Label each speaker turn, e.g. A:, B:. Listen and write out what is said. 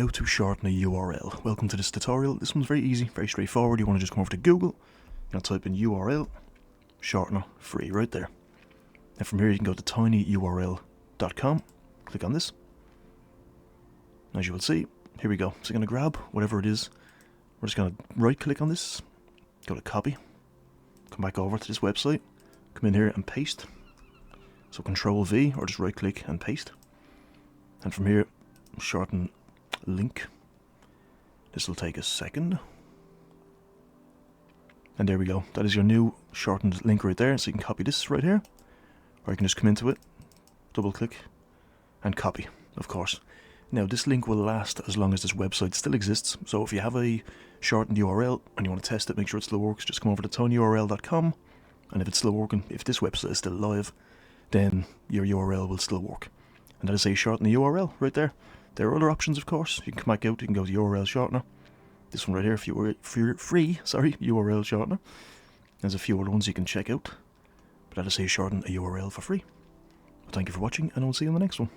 A: how to shorten a URL. Welcome to this tutorial. This one's very easy, very straightforward. You want to just come over to Google, you'll type in URL, shortener, free, right there. And from here you can go to tinyurl.com, click on this. As you will see, here we go. So you're going to grab whatever it is. We're just going to right click on this, go to copy, come back over to this website, come in here and paste. So Control V, or just right click and paste. And from here, shorten link. This will take a second. And there we go. That is your new shortened link right there. So you can copy this right here, or you can just come into it, double click, and copy, of course. Now this link will last as long as this website still exists. So if you have a shortened URL and you want to test it, make sure it still works, just come over to tinyurl.com, and if it's still working, if this website is still live, then your URL will still work. And that is a shorten the URL right there. There are other options, of course. You can come back out, you can go to URL shortener. This one right here, if you were free, URL shortener. There's a few other ones you can check out. But that is a shorten a URL for free. Well, thank you for watching, and I'll see you in the next one.